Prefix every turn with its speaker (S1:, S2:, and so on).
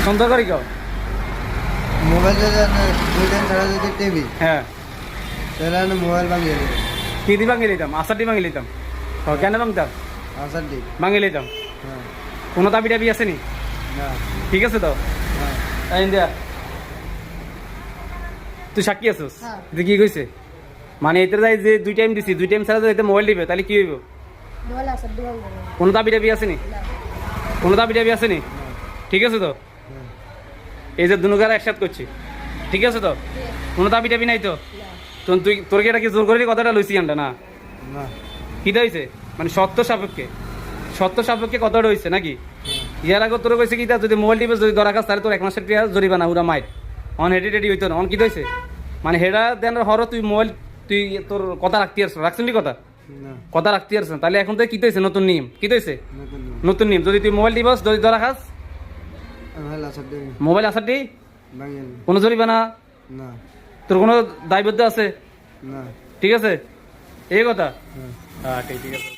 S1: সুন্দর করে কও।
S2: মোবাইল যদি 2 টাইম ছাড়া যদি টিভি,
S1: হ্যাঁ
S2: তাহলে মোবাইল ভাঙিয়ে দেবে।
S1: কি দি ভাঙিয়ে লইতাম, আসারটি ভাঙিয়ে লইতাম। কেন ভাঙতাম?
S2: আসার দিক।
S1: ভাঙিয়ে লইতাম।
S2: হ্যাঁ।
S1: কোনো দাবি টাবি আছে নি?
S2: না।
S1: ঠিক আছে তো?
S2: হ্যাঁ।
S1: এই ইন্ডিয়া তুই সাক্ষী আছিস?
S3: হ্যাঁ।
S1: তুই কি কইছে? মানে এতে যাই যে 2 টাইম দিছি, 2 টাইম ছাড়া যদি মোবাইল দিবে তাহলে কি হইব?
S3: মোবাইল আসার দিকে
S1: কোনো দাবি টাবি আছে নি? কোনো দাবি টাবি আছে নি? ঠিক আছে তো?
S2: হ্যাঁ।
S1: এই যে দুনুগার একসাথে করছি, ঠিক আছে তো? কোনো দাবি টাবি নাই তো? তুই তোর কি এটা কি জোর করে কথাটা লইছি আনটা না?
S2: না।
S1: কিটা হয়েছে? মানে সত্য সাপেক্ষে কথাটা হয়েছে নাকি? ইয়ার আগে তোর কইছে কি তা যদি মোবাইল টিপে যদি ধরা খাস তাহলে তোর 1 মাসের টিয়া জরিমানা উড়া মাইট অন হেডি টেডি হইতো না। অন কি হয়েছে? মানে হেডা দেন হর তুই মোবাইল তুই তোর কথা রাখতে আসছ, রাখছেন নি কথা?
S2: না।
S1: কথা রাখতে আসছ তাহলে এখন তো কি হয়েছে? নতুন নিয়ম কি হয়েছে?
S2: নতুন নিয়ম।
S1: নতুন নিয়ম যদি তুই মোবাইল টিপস যদি ধরা খাস,
S2: মোবাইল আসার দিক
S1: মোবাইল আসারটি
S2: ভাঙিয়ে দেবে।
S1: কোনো জরিমানা,
S2: না।
S1: তোর কোনো দায়বদ্ধ আছে?
S2: না।
S1: ঠিক আছে এই কথা?
S2: হ্যাঁ।
S1: হ্যাঁ ঠিক আছে।